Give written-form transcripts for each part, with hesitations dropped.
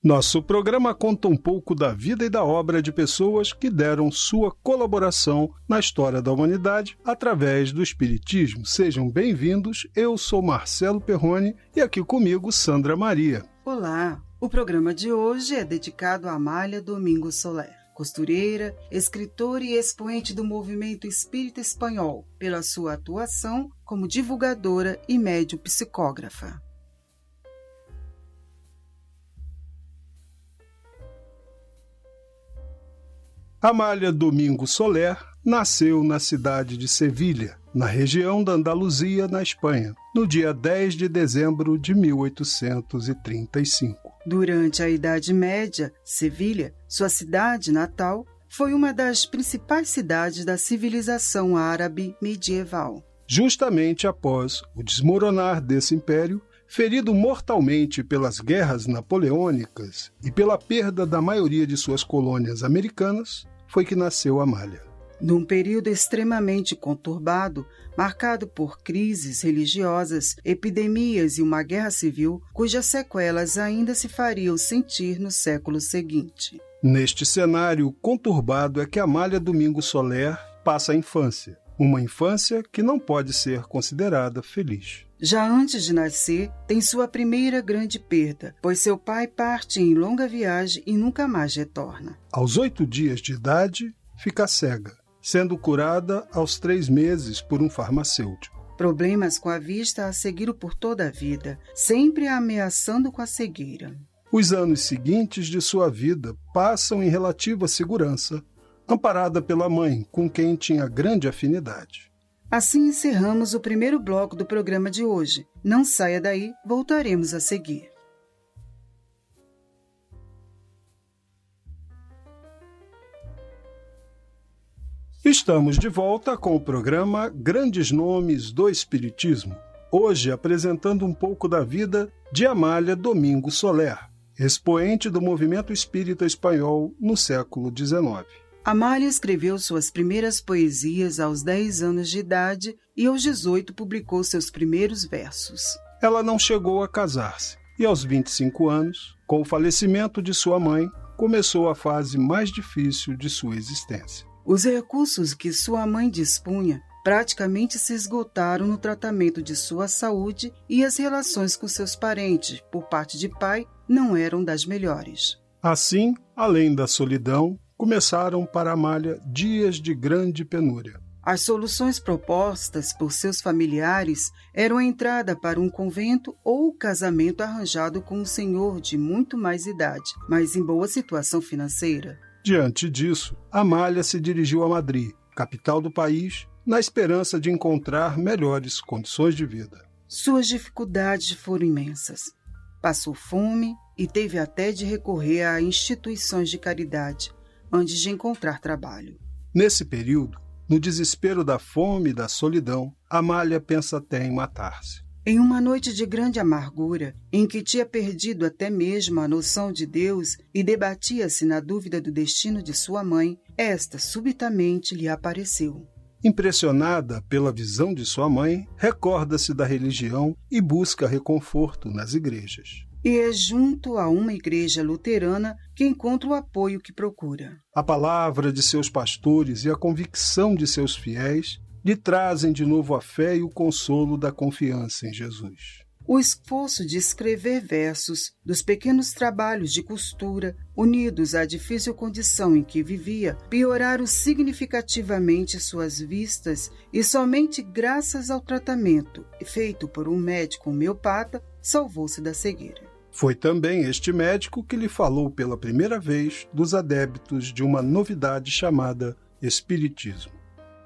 Nosso programa conta um pouco da vida e da obra de pessoas que deram sua colaboração na história da humanidade através do Espiritismo. Sejam bem-vindos, eu sou Marcelo Perrone e aqui comigo Sandra Maria. Olá, o programa de hoje é dedicado a Amália Domingo Soler, costureira, escritora e expoente do movimento espírita espanhol, pela sua atuação como divulgadora e médium psicógrafa. Amália Domingo Soler nasceu na cidade de Sevilha, na região da Andaluzia, na Espanha, no dia 10 de dezembro de 1835. Durante a Idade Média, Sevilha, sua cidade natal, foi uma das principais cidades da civilização árabe medieval. Justamente após o desmoronar desse império, ferido mortalmente pelas guerras napoleônicas e pela perda da maioria de suas colônias americanas, foi que nasceu Amália. Num período extremamente conturbado, marcado por crises religiosas, epidemias e uma guerra civil, cujas sequelas ainda se fariam sentir no século seguinte. Neste cenário conturbado é que Amália Domingo Soler passa a infância, uma infância que não pode ser considerada feliz. Já antes de nascer, tem sua primeira grande perda, pois seu pai parte em longa viagem e nunca mais retorna. Aos 8 dias de idade, fica cega, sendo curada aos 3 meses por um farmacêutico. Problemas com a vista a seguiram por toda a vida, sempre a ameaçando com a cegueira. Os anos seguintes de sua vida passam em relativa segurança, amparada pela mãe, com quem tinha grande afinidade. Assim encerramos o primeiro bloco do programa de hoje. Não saia daí, voltaremos a seguir. Estamos de volta com o programa Grandes Nomes do Espiritismo, hoje apresentando um pouco da vida de Amália Domingo Soler, expoente do movimento espírita espanhol no século XIX. Amália escreveu suas primeiras poesias aos 10 anos de idade e aos 18 publicou seus primeiros versos. Ela não chegou a casar-se e aos 25 anos, com o falecimento de sua mãe, começou a fase mais difícil de sua existência. Os recursos que sua mãe dispunha praticamente se esgotaram no tratamento de sua saúde e as relações com seus parentes, por parte de pai, não eram das melhores. Assim, além da solidão, começaram para Amália dias de grande penúria. As soluções propostas por seus familiares eram a entrada para um convento ou o casamento arranjado com um senhor de muito mais idade, mas em boa situação financeira. Diante disso, Amália se dirigiu a Madrid, capital do país, na esperança de encontrar melhores condições de vida. Suas dificuldades foram imensas. Passou fome e teve até de recorrer a instituições de caridade, antes de encontrar trabalho. Nesse período, no desespero da fome e da solidão, Amália pensa até em matar-se. Em uma noite de grande amargura, em que tinha perdido até mesmo a noção de Deus e debatia-se na dúvida do destino de sua mãe, esta subitamente lhe apareceu. Impressionada pela visão de sua mãe, recorda-se da religião e busca reconforto nas igrejas. E é junto a uma igreja luterana que encontra o apoio que procura. A palavra de seus pastores e a convicção de seus fiéis lhe trazem de novo a fé e o consolo da confiança em Jesus. O esforço de escrever versos dos pequenos trabalhos de costura, unidos à difícil condição em que vivia, pioraram significativamente suas vistas e somente graças ao tratamento feito por um médico homeopata salvou-se da cegueira. Foi também este médico que lhe falou pela primeira vez dos adeptos de uma novidade chamada Espiritismo.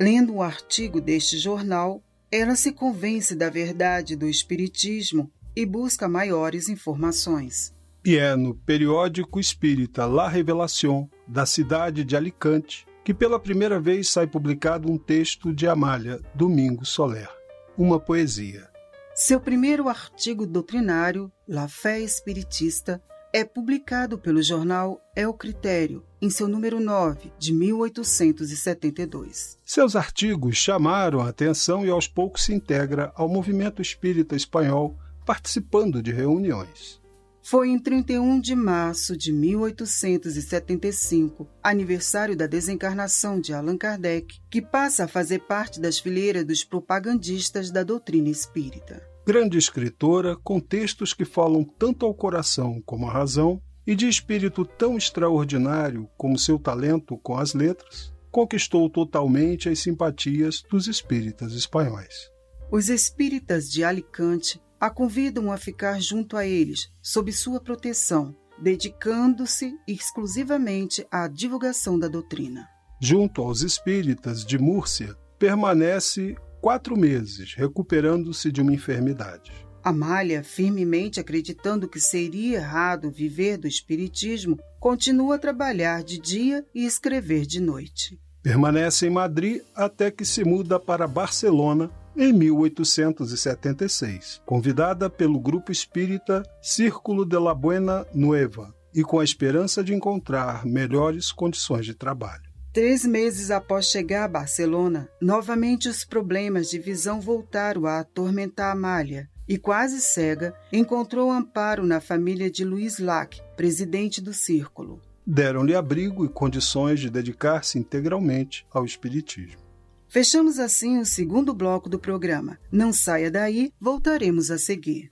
Lendo um artigo deste jornal, ela se convence da verdade do Espiritismo e busca maiores informações. E é no periódico espírita La Revelación, da cidade de Alicante, que pela primeira vez sai publicado um texto de Amália Domingo Soler, uma poesia. Seu primeiro artigo doutrinário, La Fé Espiritista, é publicado pelo jornal El Critério, em seu número 9, de 1872. Seus artigos chamaram a atenção e aos poucos se integra ao movimento espírita espanhol, participando de reuniões. Foi em 31 de março de 1875, aniversário da desencarnação de Allan Kardec, que passa a fazer parte das fileiras dos propagandistas da doutrina espírita. Grande escritora, com textos que falam tanto ao coração como à razão, e de espírito tão extraordinário como seu talento com as letras, conquistou totalmente as simpatias dos espíritas espanhóis. Os espíritas de Alicante a convidam a ficar junto a eles, sob sua proteção, dedicando-se exclusivamente à divulgação da doutrina. Junto aos espíritas de Múrcia, permanece 4 meses, recuperando-se de uma enfermidade. Amália, firmemente acreditando que seria errado viver do espiritismo, continua a trabalhar de dia e escrever de noite. Permanece em Madrid até que se muda para Barcelona em 1876, convidada pelo grupo espírita Círculo de la Buena Nueva e com a esperança de encontrar melhores condições de trabalho. 3 meses após chegar a Barcelona, novamente os problemas de visão voltaram a atormentar Amália e, quase cega, encontrou amparo na família de Luís Lac, presidente do Círculo. Deram-lhe abrigo e condições de dedicar-se integralmente ao espiritismo. Fechamos assim o segundo bloco do programa. Não saia daí, voltaremos a seguir.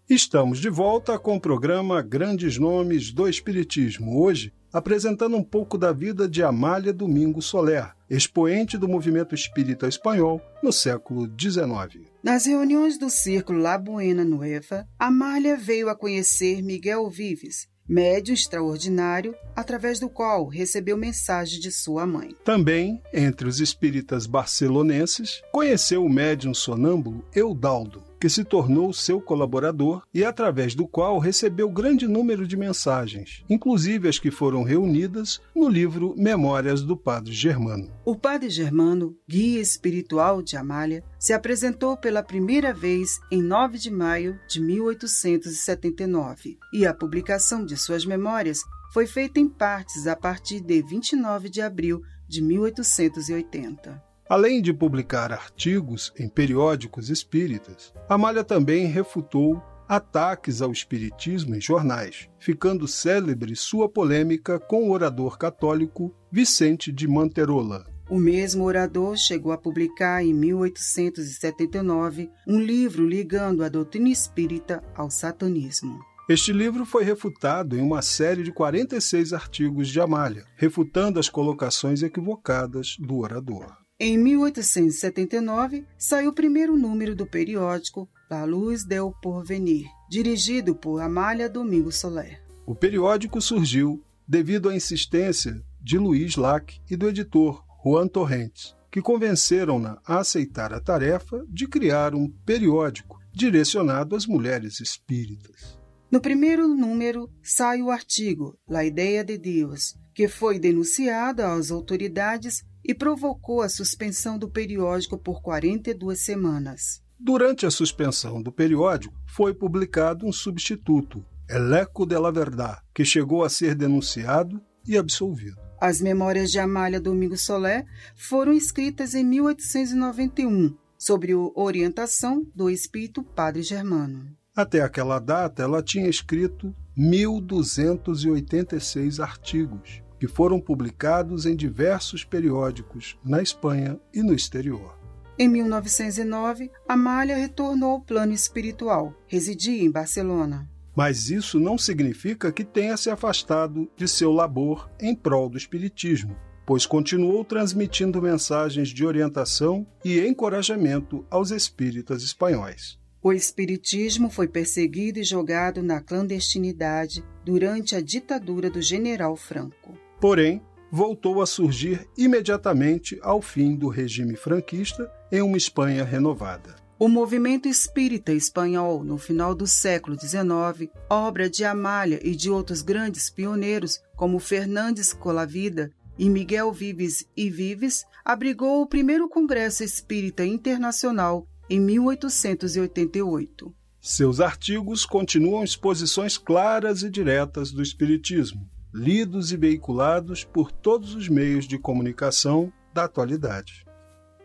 Estamos de volta com o programa Grandes Nomes do Espiritismo. Hoje, apresentando um pouco da vida de Amália Domingo Soler, expoente do movimento espírita espanhol no século XIX. Nas reuniões do Círculo La Buena Nueva, Amália veio a conhecer Miguel Vives, médium extraordinário, através do qual recebeu mensagem de sua mãe. Também, entre os espíritas barcelonenses, conheceu o médium sonâmbulo Eudaldo, que se tornou seu colaborador e através do qual recebeu grande número de mensagens, inclusive as que foram reunidas no livro Memórias do Padre Germano. O Padre Germano, guia espiritual de Amália, se apresentou pela primeira vez em 9 de maio de 1879 e a publicação de suas memórias foi feita em partes a partir de 29 de abril de 1880. Além de publicar artigos em periódicos espíritas, Amália também refutou ataques ao espiritismo em jornais, ficando célebre sua polêmica com o orador católico Vicente de Manterola. O mesmo orador chegou a publicar em 1879 um livro ligando a doutrina espírita ao satanismo. Este livro foi refutado em uma série de 46 artigos de Amália, refutando as colocações equivocadas do orador. Em 1879, saiu o primeiro número do periódico La Luz del Porvenir, dirigido por Amália Domingo Soler. O periódico surgiu devido à insistência de Luís Lac e do editor Juan Torrentes, que convenceram-na a aceitar a tarefa de criar um periódico direcionado às mulheres espíritas. No primeiro número sai o artigo La Ideia de Deus, que foi denunciado às autoridades e provocou a suspensão do periódico por 42 semanas. Durante a suspensão do periódico, foi publicado um substituto, El Eco de la Verdad, que chegou a ser denunciado e absolvido. As Memórias de Amália Domingo Soler foram escritas em 1891, sob orientação do espírito Padre Germano. Até aquela data, ela tinha escrito 1.286 artigos, que foram publicados em diversos periódicos na Espanha e no exterior. Em 1909, Amália retornou ao plano espiritual, residia em Barcelona. Mas isso não significa que tenha se afastado de seu labor em prol do espiritismo, pois continuou transmitindo mensagens de orientação e encorajamento aos espíritas espanhóis. O espiritismo foi perseguido e jogado na clandestinidade durante a ditadura do general Franco. Porém, voltou a surgir imediatamente ao fim do regime franquista em uma Espanha renovada. O movimento espírita espanhol, no final do século XIX, obra de Amália e de outros grandes pioneiros, como Fernández Colavida e Miguel Vives y Vives, abrigou o primeiro Congresso Espírita Internacional em 1888. Seus artigos continuam exposições claras e diretas do espiritismo, lidos e veiculados por todos os meios de comunicação da atualidade.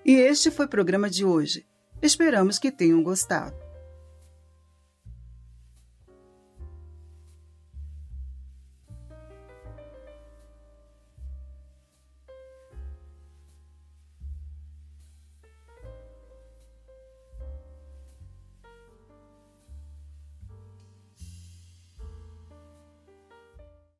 E este foi o programa de hoje. Esperamos que tenham gostado.